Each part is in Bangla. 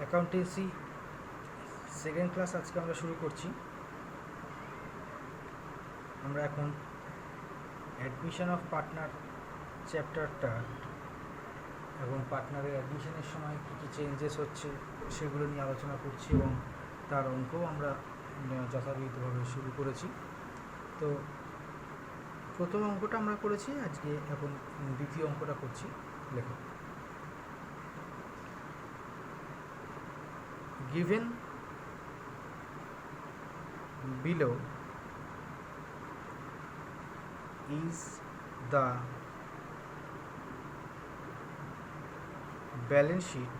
অ্যাকাউন্টেন্সি সেকেন্ড ক্লাস আজকে আমরা শুরু করছি। আমরা এখন অ্যাডমিশন অফ পার্টনার চ্যাপ্টারটা এবং পার্টনারের অ্যাডমিশনের সময় কী কী চেঞ্জেস হচ্ছে সেগুলো নিয়ে আলোচনা করছি এবং তার অঙ্কও আমরা যথাযথভাবে শুরু করেছি। তো প্রথম অঙ্কটা আমরা করেছি, আজকে এখন দ্বিতীয় অঙ্কটা করছি। লেখো, given below is the balance sheet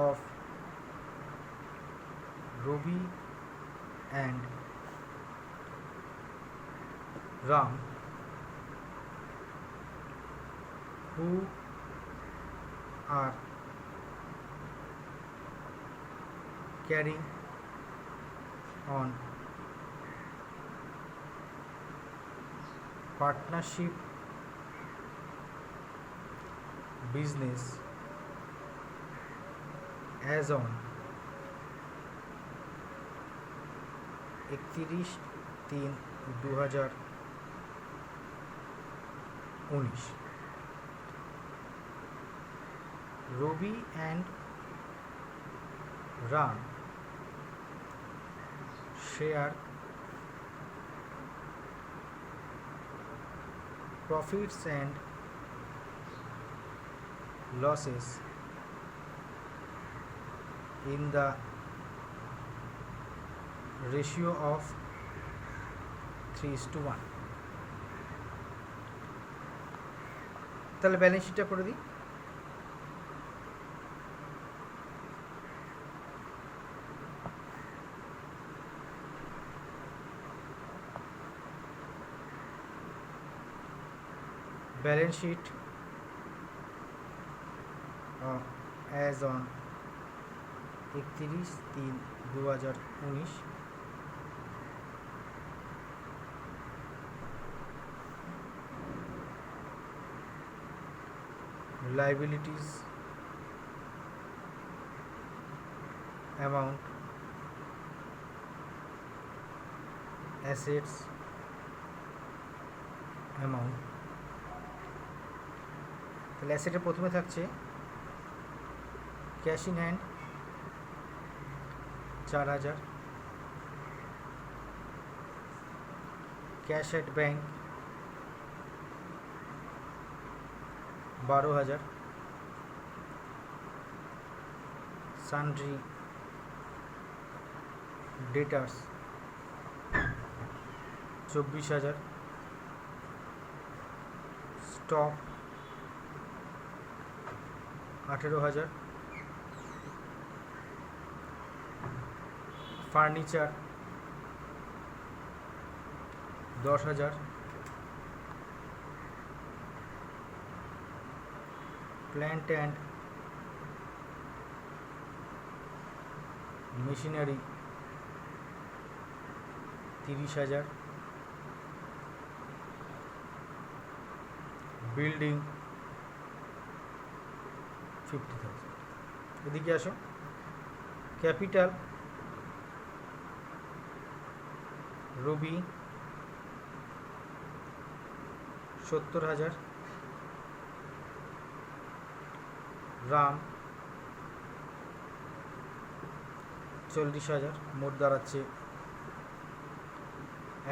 of Robi and Ram, who are carrying on partnership business as on 31/3/2019. Robi and Ram share profits and losses in the ratio of 3:1. তাহলে ব্যালেন্স শিটটা করে দিই। Balance sheet as on 31/3/2019. Liabilities amount, assets amount. তাহলে অ্যাসেটের প্রথমে থাকছে cash in hand 4,000, cash at bank 12,000, sundry debtors 24,000, stock 18,000, furniture 10,000, plant and machinery 30,000, building 50,000. এদিকে আসো, ক্যাপিটাল রবি 70,000, রাম 40,000, মোট দাঁড়াচ্ছে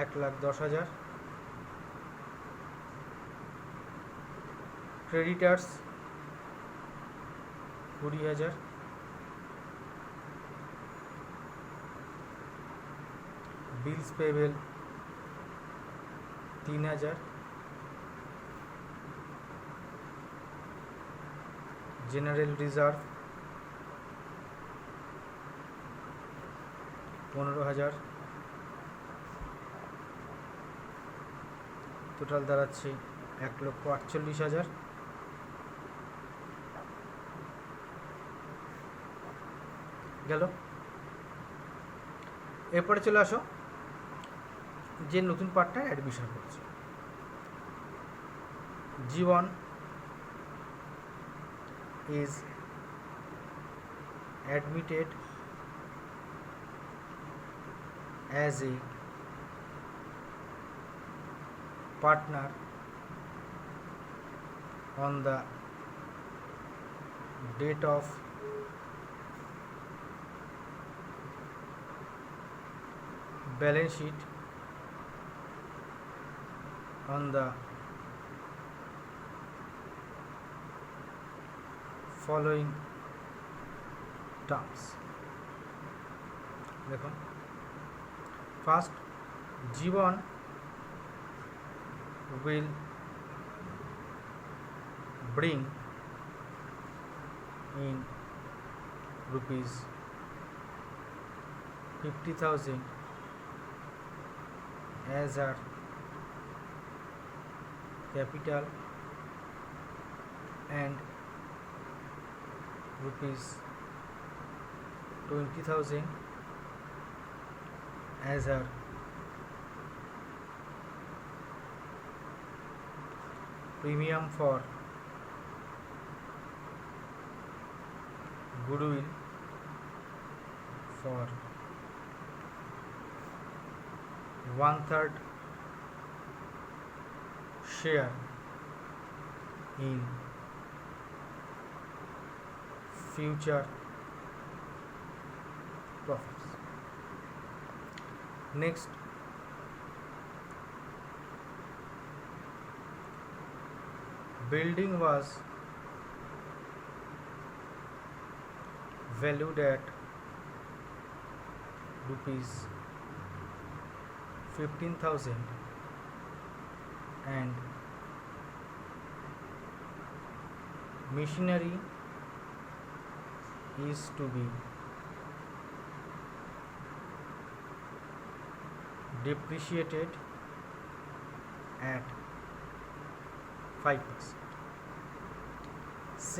1,10,000. ক্রেডিটার্স 20,000, বিলস পেবেল 3,000, জেনারেল রিজার্ভ 15,000, টোটাল দাঁড়াচ্ছে 1,48,000. গেল। এরপরে চলে আসো যে নতুন পার্টনার অ্যাডমিশন করছে। G1 is admitted as a partner on the date of balance sheet on the following terms. দেখুন, first, Jiban will bring in rupees 50,000 as our capital and rupees 20,000 as our premium for goodwill for 1/3 share in future profits. Next, building was valued at rupees 15,000 and machinery is to be depreciated at 5%. C,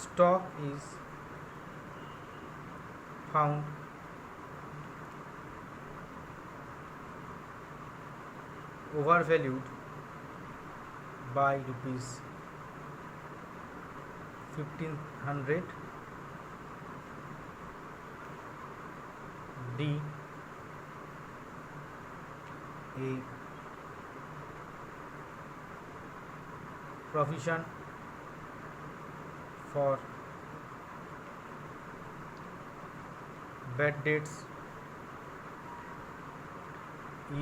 stock is found overvalued by rupees 1,500. D, a provision for bad debts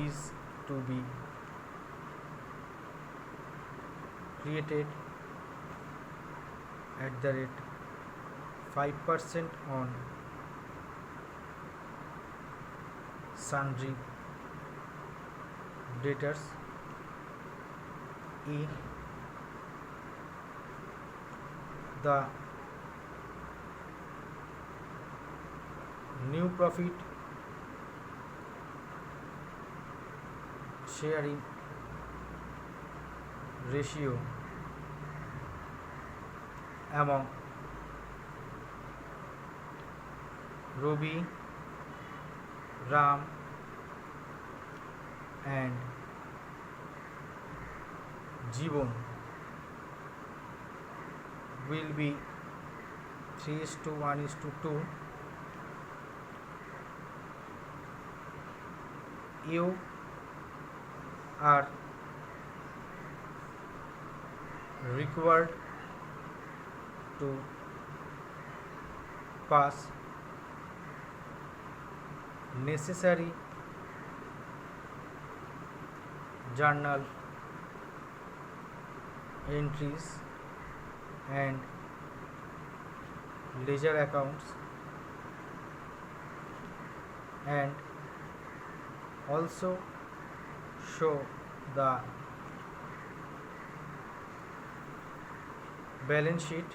is to be created at the rate 5% on sundry debtors. E, the new profit sharing ratio among Robi, Ram and Jeevan will be 3:1:2. You are required to pass necessary journal entries and ledger accounts, and also show the balance sheet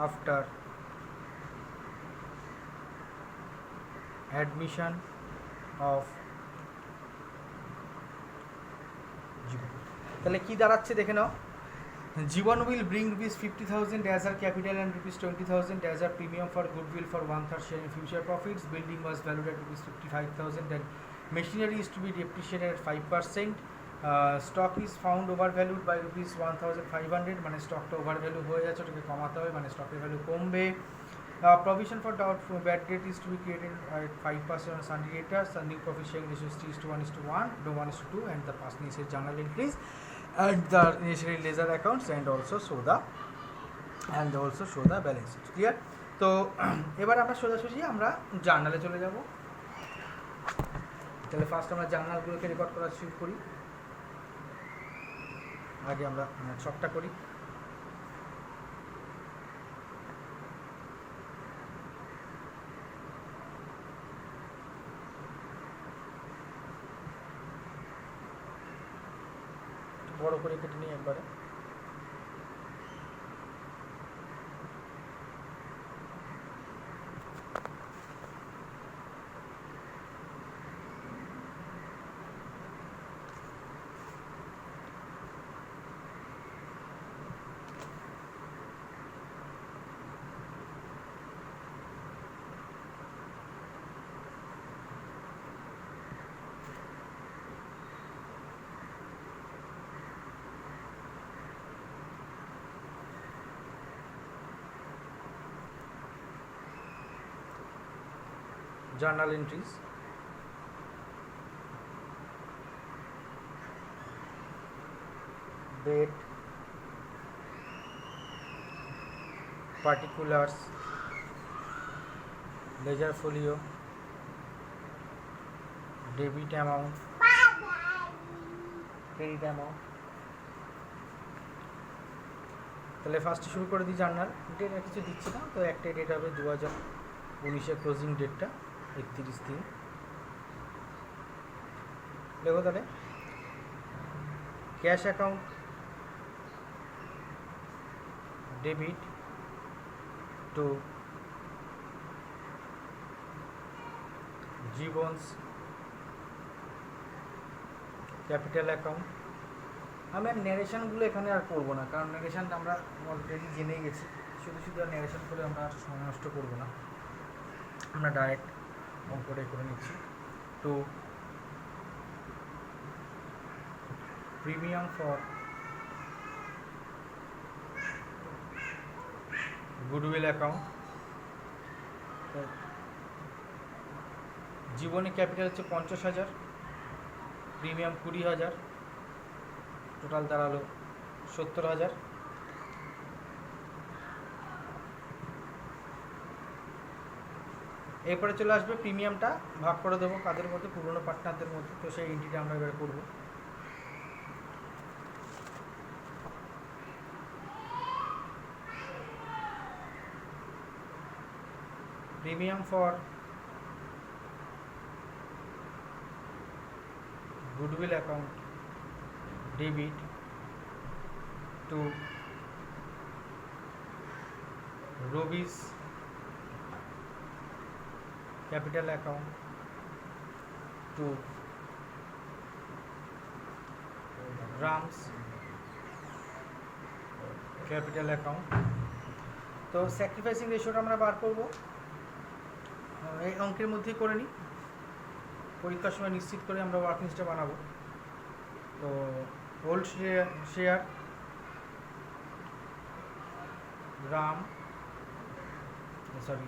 after admission of জীবন। তাহলে কি দাঁড়াচ্ছে দেখে নাও, জীবন will bring rupees 50,000 as our capital and rupees 20,000 as our premium for goodwill for 1/3 share in future profits. Building was valued at rupees 55,000 and machinery is to be depreciated at 5%. Stock is found overvalued by ₹1,500, মানে স্টকটা ওভার ভ্যালু হয়ে যাচ্ছে, ওটাকে কমাতে হবে, মানে স্টকের ভ্যালু কমবে। Provision for doubtful bad debt is to be created at 5% on Sunday debtors. The new profit sharing ratio is 3:1:1, no 1:2, and the past initial journal entries and the initially ledger accounts and also show the balance sheet. Clear? তো এবার আমরা সোজাসুজি আমরা জার্নালে চলে যাব। তাহলে ফার্স্ট আমরা জার্নালগুলোকে রেকর্ড করা শুরু করি। আগে আমরা সবটা করি। বড় করে কেটে নিই একবারে। Journal entries, date, particulars, ledger folio, debit amount, credit amount। তাহলে ফার্স্টে শুরু করে দিই জার্নাল। ডেট আর কিছু দিচ্ছি না, তো একটাই ডেট হবে 2019-এর ক্লোজিং ডেটটা 31/3। দেখো তাহলে cash account debit to Jiban's capital account. আমি আর ন্যারেশনগুলো এখানে আর করবো না, কারণ ন্যারেশনটা আমরা অলরেডি জেনেই গেছি। শুধু আর ন্যারেশন করে আমরা আর সময় নষ্ট করবো না, আমরা ডাইরেক্ট অঙ্কটাই করে নিচ্ছি। To premium for goodwill account. জীবনে ক্যাপিটাল হচ্ছে 50,000, প্রিমিয়াম 20,000, টোটাল দাঁড়ালো 70,000। এরপরে চলে আসবে প্রিমিয়ামটা ভাগ করে দেবো কাদের মধ্যে, পুরনো পার্টনারদের মধ্যে। তো সেই এন্ট্রিটা আমরা এবারে করবো। Premium for goodwill account debit to Rubik's capital account to Rams capital account। তো স্যাক্রিফাইসিং রেশিওটা আমরা বার করব, এই অঙ্কের মধ্যেই করে নিই। পরীক্ষার সময় নিশ্চিত করে আমরা ওয়ার্কিংসটা বানাবো। তো হোল্ড শেয়ার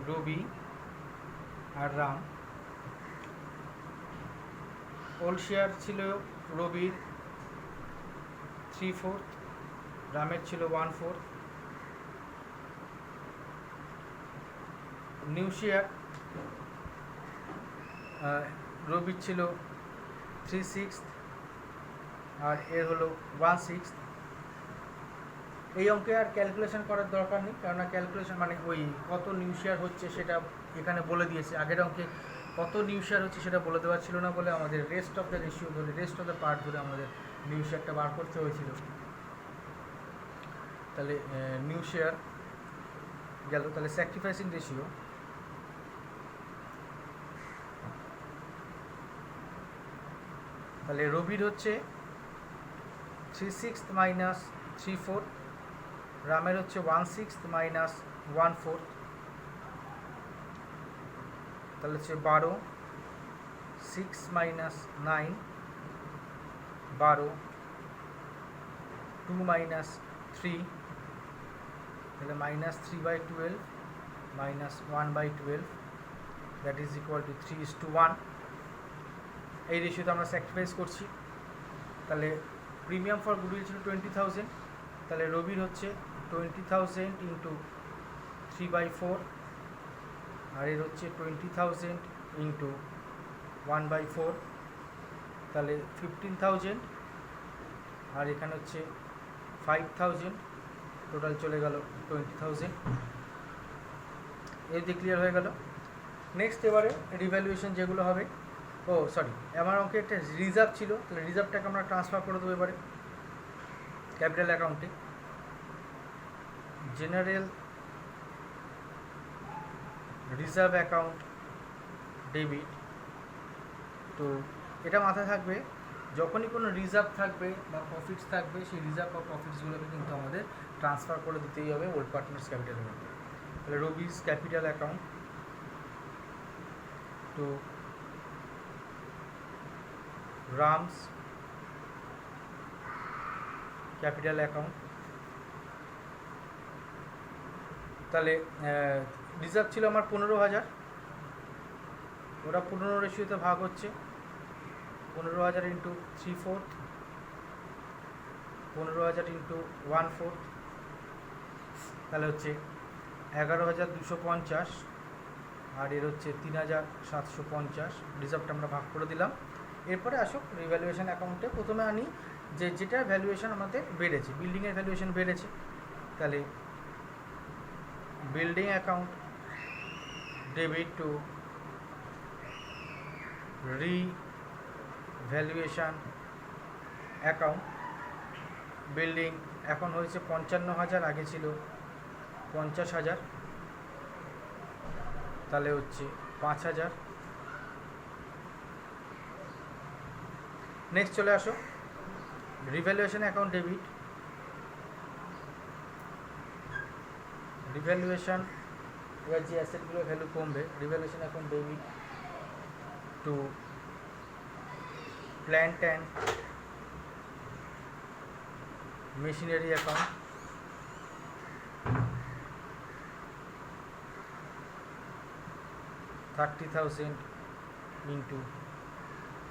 রবি আর রাম। ওল্ড শেয়ার ছিল রবির 3/4, রামের ছিল 1/4। নিউ শেয়ার রবির ছিল 3/6 আর এর হলো 1/6। এই অঙ্কে আর ক্যালকুলেশন করার দরকার নেই, কেননা ক্যালকুলেশন মানে ওই কত নিউ শেয়ার হচ্ছে সেটা এখানে বলে দিয়েছে। আগের অঙ্কে কত নিউ শেয়ার হচ্ছে সেটা বলে দেওয়া ছিল না বলে আমাদের রেস্ট অফ দ্য রেশিও ধরে, রেস্ট অফ দ্য পার্ট ধরে আমাদের নিউ শেয়ারটা বার করতে হয়েছিল। তাহলে নিউ শেয়ার গেল। তাহলে স্যাক্রিফাইসিং রেশিও তাহলে রবির হচ্ছে 3/6 মাইনাস 3/4, রামের হচ্ছে 1/6 মাইনাস 1/4, তাহলে হচ্ছে 12, 6 মাইনাস 9 12, 2 minus 3, তাহলে minus 3/12 minus 1/12, that is equal to 3:1। এই রেশিওতে আমরা স্যাক্রিফাইস করছি। তাহলে প্রিমিয়াম ফর গুডউইল ছিল 20,000, তাহলে রবির হচ্ছে 20,000 ইন্টু 3/4, আর এর হচ্ছে 20,000 ইন্টু 1/4, তাহলে 15,000, আর এখানে হচ্ছে 5,000, টোটাল চলে গেল 20,000। এই দিয়ে ক্লিয়ার হয়ে গেল। নেক্সট এবারে রিভ্যালুয়েশন যেগুলো হবে, আমার অঙ্কে একটা রিজার্ভ ছিল, তাহলে রিজার্ভটাকে আমরা ট্রান্সফার করে দেবো এবারে ক্যাপিটাল অ্যাকাউন্টে। General reserve account debit. তো এটা মাথায় থাকবে, যখনই কোনো রিজার্ভ থাকবে বা প্রফিটস থাকবে, সেই রিজার্ভ বা প্রফিটসগুলোকে কিন্তু আমাদের ট্রান্সফার করে দিতেই হবে ওল্ড পার্টনার্স ক্যাপিটাল অ্যাকাউন্টে। তাহলে Rabi's capital account to Ram's capital account. তাহলে রিজার্ভ ছিল আমার 15,000, ওরা 15 রেশিওতে ভাগ হচ্ছে, 15,000 ইন্টু 3/4, 15,000 ইন্টু 1/4, তাহলে হচ্ছে 11,250, আর এর হচ্ছে 3,750। রিজার্ভটা আমরা ভাগ করে দিলাম। এরপরে আসুক রিভ্যালুয়েশন অ্যাকাউন্টে। প্রথমে আনি যেটার ভ্যালুয়েশন আমাদের বেড়েছে, বিল্ডিংয়ের ভ্যালুয়েশন বেড়েছে, তাহলে building account debit two revaluation account. Building এখন হয়েছে 55,000, আগে ছিল 50,000, তাহলে হচ্ছে 5,000। নেক্সট চলে আসো রিভ্যালুয়েশন অ্যাকাউন্ট ডেবিট। রিভ্যালুয়েশন, এবার যে অ্যাসেটগুলোর ভ্যালু কমবে, revaluation account debit two plant and machinery account, $30,000 into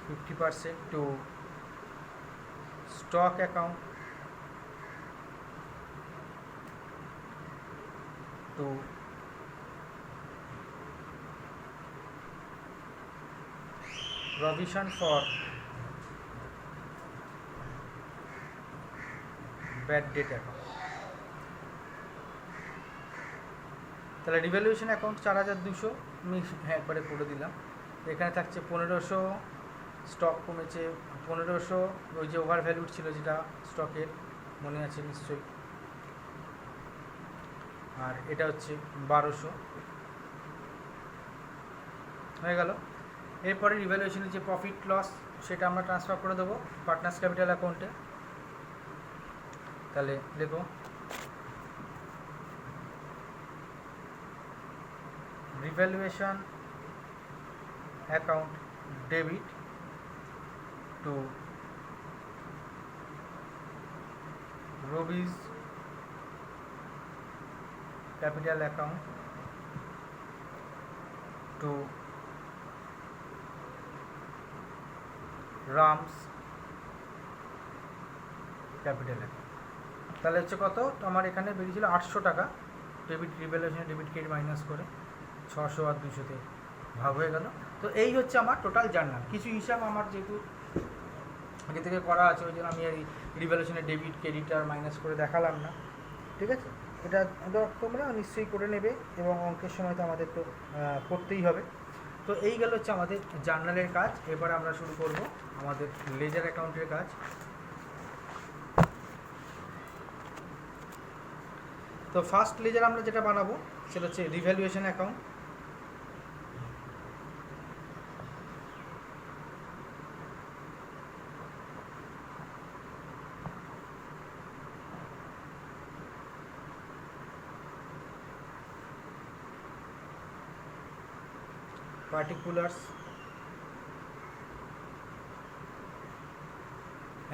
50% to stock account to provision for bad debt account। তাহলে রিভ্যালুয়েশন অ্যাকাউন্ট 4,200 আমি একবারে করে দিলাম। এখানে থাকছে 1,500, স্টক কমেছে 1,500, ওই যে ওভার ভ্যালুড ছিল যেটা স্টকের, মনে আছে নিশ্চয়ই, আর এটা হচ্ছে 1,200 হয়ে গেল। এরপরে রিভ্যালুয়েশনের যে প্রফিট লস সেটা আমরা ট্রান্সফার করে দেবো পার্টনার্স ক্যাপিটাল অ্যাকাউন্টে। তাহলে দেখো revaluation account debit to Rabi's capital account to Ram's capital account. তাহলে হচ্ছে কত, আমার এখানে বেরিয়েছিল 800 টাকা ডেবিট, রিভ্যালুয়েশন ডেবিট কেটে মাইনাস করে 600 আর 200তে ভাগ হয়ে গেল। তো এই হচ্ছে আমার টোটাল জার্নাল। কিছু হিসাব আমার যেহেতু আগে থেকে করা আছে, ওই জন্য আমি আর রিভ্যালুয়েশনের ডেবিট ক্রেডিট আর মাইনাস করে দেখালাম না, ঠিক আছে। এটা তোমরা নিশ্চয়ই করে নেবে, এবং অঙ্কের সময় তো আমাদের তো করতেই হবে। তো এই গেল হচ্ছে আমাদের জার্নালের কাজ। এবার আমরা শুরু করব আমাদের লেজার অ্যাকাউন্টের কাজ। তো ফার্স্ট লেজার আমরা যেটা বানাবো সেটা হচ্ছে revaluation account. particulars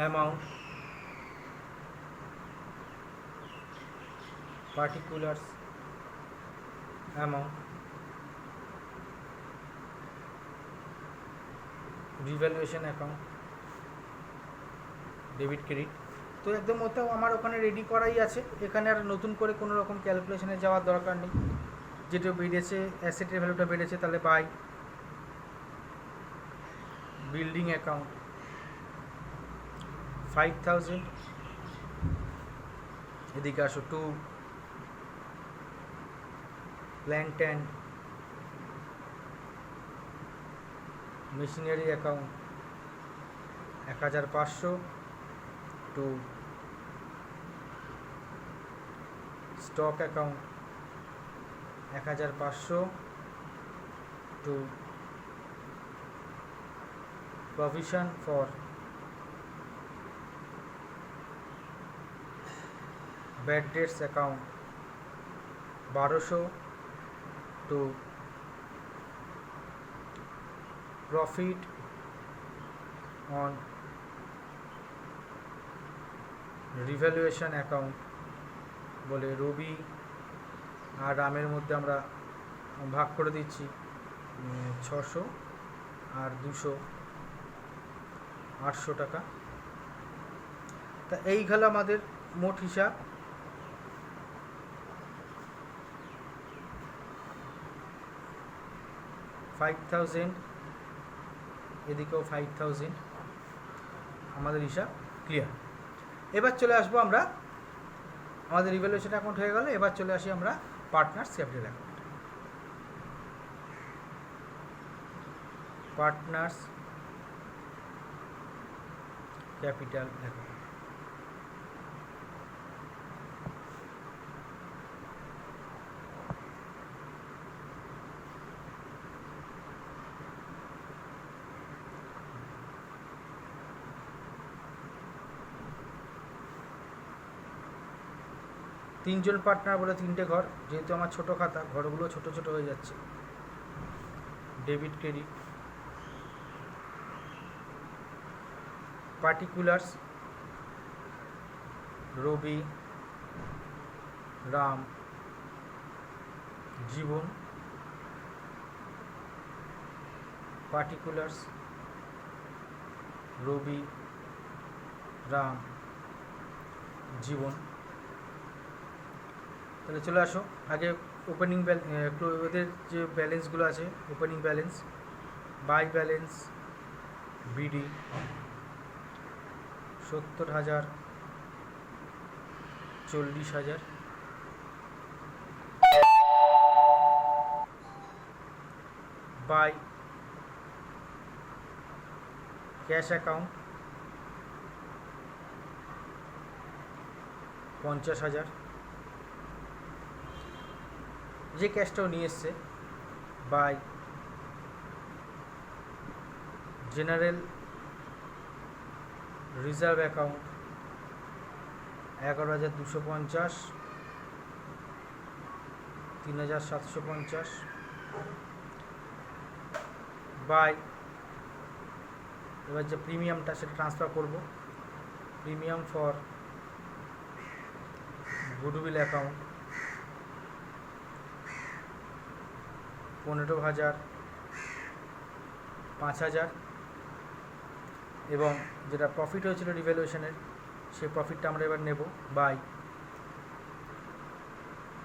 amount, particulars, amount, revaluation account, debit credit. তো একদম ওটাও আমার ওখানে রেডি করাই আছে, এখানে আর নতুন করে কোনো রকম ক্যালকুলেশনে যাওয়ার দরকার নেই। যেটা বেড়েছে, অ্যাসেটের ভ্যালুটা বেড়েছে, তাহলে বাই বিল্ডিং অ্যাকাউন্ট 5000, এদিকে আসো to plant and machinery account 1500, to stock account 1500, to provision for bad debts account 1200, to profit on revaluation account বলে রবি আর রামের মধ্যে আমরা ভাগ করে দিচ্ছি 600 আর 200 800 টাকা। তা এই গেল আমাদের মোট হিসাব। $5000, এদিকেও 5000, আমাদের হিসাব ক্লিয়ার। এবার চলে আসবো আমরা, আমাদের রিভ্যালুয়েশন অ্যাকাউন্ট হয়ে গেল, এবার চলে আসি আমরা partners capital account. Partners capital account. তিনজন পার্টনার বলে তিনটে ঘর, যেহেতু আমার ছোট খাতা, ঘরগুলো ছোট ছোট হয়ে যাচ্ছে। Debit credit, particulars Ravi, Ram, Jiban, particulars Ravi, Ram, Jiban. তাহলে চলে আসো, আগে ওপেনিং ওদের যে ব্যালেন্সগুলো আছে, opening balance, by balance BD 70,000, 40,000, by cash account 50,000, যে ক্যাশটাও নিয়ে এসছে। By general reserve account 11,250, 3,750, by এবার যে প্রিমিয়ামটা সেটা ট্রান্সফার করব, প্রিমিয়াম ফর গুডউইল অ্যাকাউন্ট 15,000, 5,000, এবং যেটা প্রফিট হয়েছিল রিভ্যালুয়েশনের সেই প্রফিটটা আমরা এবার নেব। By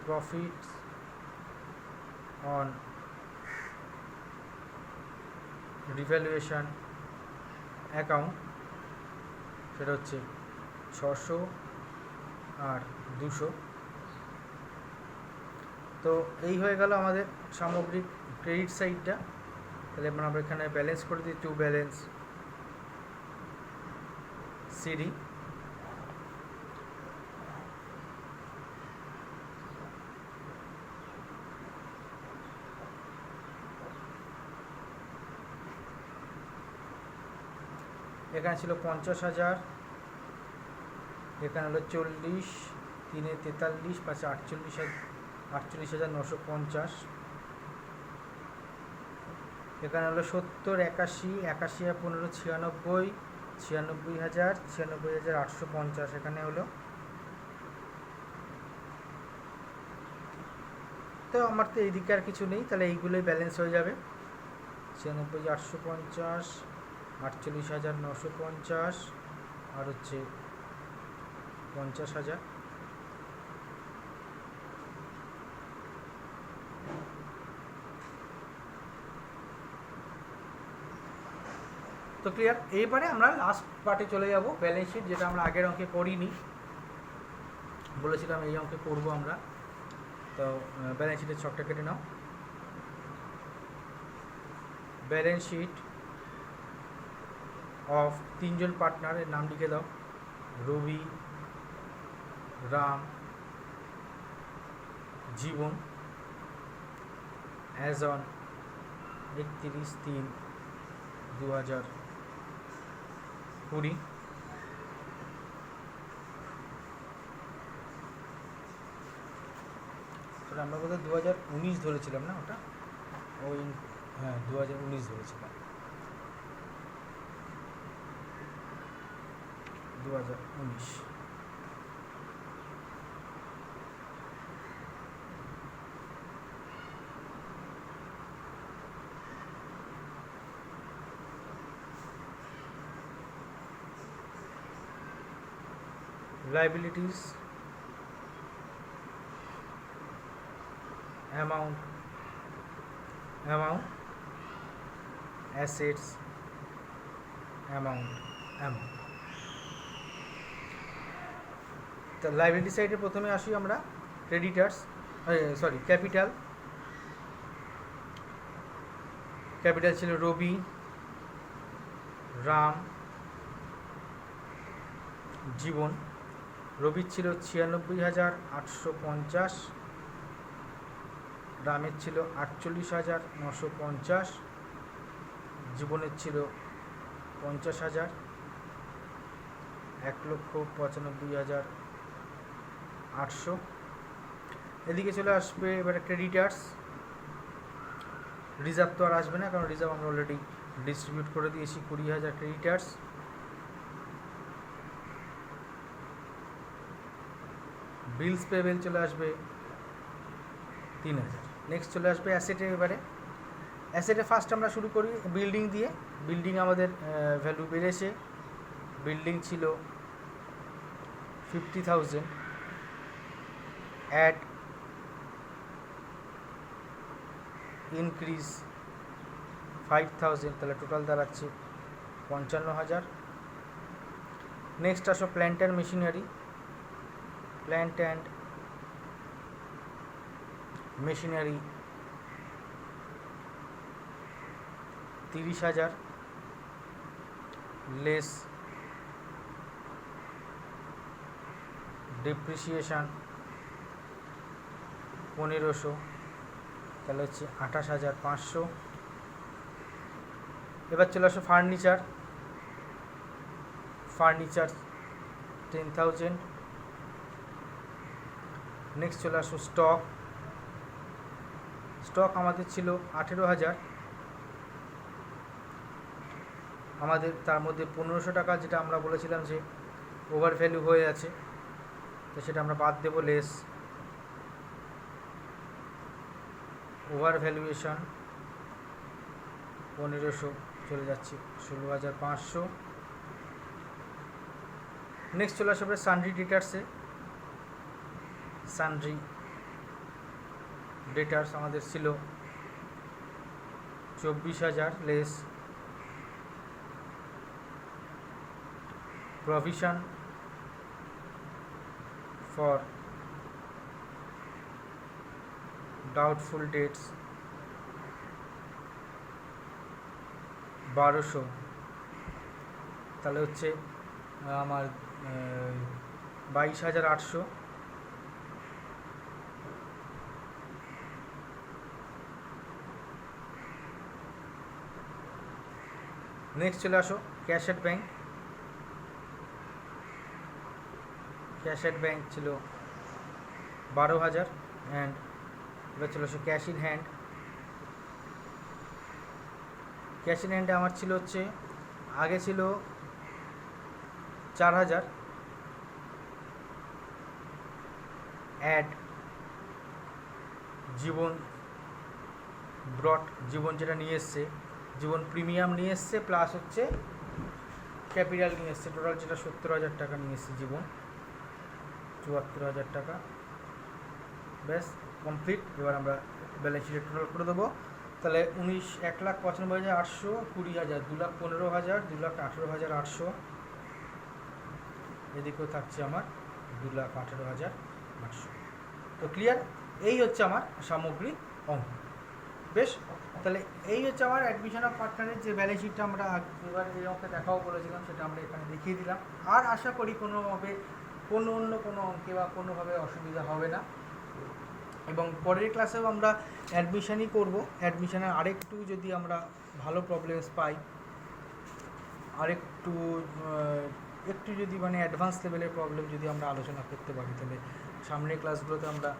profit on revaluation account, সেটা হচ্ছে 600 আর 200। তো এই হয়ে গেল আমাদের সামগ্রিক ক্রেডিট সাইডটা। তাহলে আমরা এখানে ব্যালেন্স করে দিই, টু ব্যালেন্স সিডি, এখানে ছিল 50,000, এখানে হলো 40, 3 43, 5 48,950, এখানে হলো 70, 81, 81 আর 15 96, ছিয়ানব্বই হাজার 850 এখানে হলো। তো আমার তো এইদিকে আর কিছু নেই, তাহলে এইগুলোই ব্যালেন্স হয়ে যাবে। 96,850, 48,950, আর হচ্ছে 50,000। তো ক্লিয়ার। এইবারে আমরা লাস্ট পার্টে চলে যাব, ব্যালেন্স শিট, যেটা আমরা আগের অঙ্কে করিনি, বলেছিলাম এই অঙ্কে করব আমরা। তো ব্যালেন্স শিটের ছকটা কেটে নাও। ব্যালেন্স শিট অফ তিনজন পার্টনারের নাম লিখে দাও, রবি, রাম, জীবন, অ্যাজ অন 31/3/2020। আমরা বোধহয় 2019 ধরেছিলাম না ওটা, ওই হ্যাঁ 2019 ধরেছিলাম, 2019। liabilities amount, assets amount। তো লাইবিলিটি সাইডে প্রথমে আসি আমরা, ক্রেডিটার্স, ক্যাপিটাল ছিল রবি, রাম, জীবন। রবির ছিল 96,850, রামের ছিল 48,950, জীবনের ছিল 50,000, 1,95,800। এদিকে চলে আসবে এবারে ক্রেডিটার্স। রিজার্ভ তো আর আসবে না, কারণ রিজার্ভ আমরা অলরেডি ডিস্ট্রিবিউট করে দিয়েছি, 20,000 ক্রেডিটার্স। বিলস পেবেল চলে আসবে 3,000। নেক্সট চলে আসবে অ্যাসেটে। এবারে অ্যাসেটে ফার্স্ট আমরা শুরু করি বিল্ডিং দিয়ে। বিল্ডিং আমাদের ভ্যালু বেড়েছে, বিল্ডিং ছিল 50,000, অ্যাড ইনক্রিজ 5,000, তাহলে টোটাল দাঁড়াচ্ছে 55,000। নেক্সট আসো plant and machinery. Plant and machinery 30,000, less depreciation 1,500, তাহলে হচ্ছে 28,500। এবার চলে আসো ফার্নিচার। 10,000। নেক্সট চলে আসো স্টক আমাদের ছিল 18,000, আমাদের তার মধ্যে 1,500 টাকা যেটা আমরা বলেছিলাম যে ওভার ভ্যালু হয়ে আছে, তো সেটা আমরা বাদ দেবো, লেস ওভার ভ্যালুয়েশন 1,500 চলে যাচ্ছে 16,500। নেক্সট চলে আসবে সানড্রি ডেটার্সে। সানড্রি ডেটার্স আমাদের ছিল 24,000, less provision for doubtful debts 1,200, তাহলে হচ্ছে আমার 22,800। নেক্সট চলে আসো cash at bank. Cash at bank ছিল 12,000, অ্যান্ড এবার চলে আসো cash in hand. Cash in হ্যান্ডে আমার ছিল হচ্ছে, আগে ছিল 4000 অ্যাড জীবন ব্রড, জীবন যেটা নিয়ে এসছে, জীবন প্রিমিয়াম নিয়ে এসছে প্লাস হচ্ছে ক্যাপিটাল নিয়ে এসছে, টোটাল যেটা 70,000 টাকা নিয়ে এসছে জীবন, 74,000 টাকা। ব্যাস কমপ্লিট। এবার আমরা ব্যালেন্স শিটে টোটাল করে দেবো। তাহলে 1,95,800, 20,000, 2,15,000, 2,18,800, এদিকেও থাকছে আমার 2,18,800। তো ক্লিয়ার? এই হচ্ছে আমার সামগ্রিক অঙ্ক। বেশ, তাহলে এই হচ্ছে আমার অ্যাডমিশন অফ পার্টনারের যে ব্যালেন্স শিটটা আমরা এবার যে অঙ্কে দেখাও বলেছিলাম সেটা আমরা এখানে দেখিয়ে দিলাম। আর আশা করি কোনোভাবে অন্য কোনো অঙ্কে বা কোনোভাবে অসুবিধা হবে না। এবং পরের ক্লাসেও আমরা অ্যাডমিশনই করব। অ্যাডমিশনের আরেকটু যদি আমরা ভালো প্রবলেমস পাই, আরেকটু একটু যদি মানে অ্যাডভান্স লেভেলের প্রবলেম যদি আমরা আলোচনা করতে পারি, তাহলে সামনের ক্লাসগুলোতে আমরা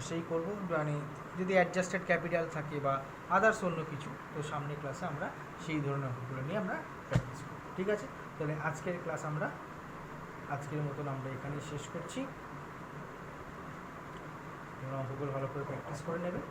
সেই করব। মানে যদি অ্যাডজাস্টেড ক্যাপিটাল থাকে বা আদার্স অন্য কিছু, তো সামনের ক্লাসে আমরা সেই ধরনের অঙ্কগুলো নিয়ে আমরা প্র্যাকটিস করব। ঠিক আছে? তাহলে আজকের ক্লাস আমরা আজকের মতন আমরা এখানেই শেষ করছি। অঙ্কগুলো ভালো করে প্র্যাকটিস করে নেবে।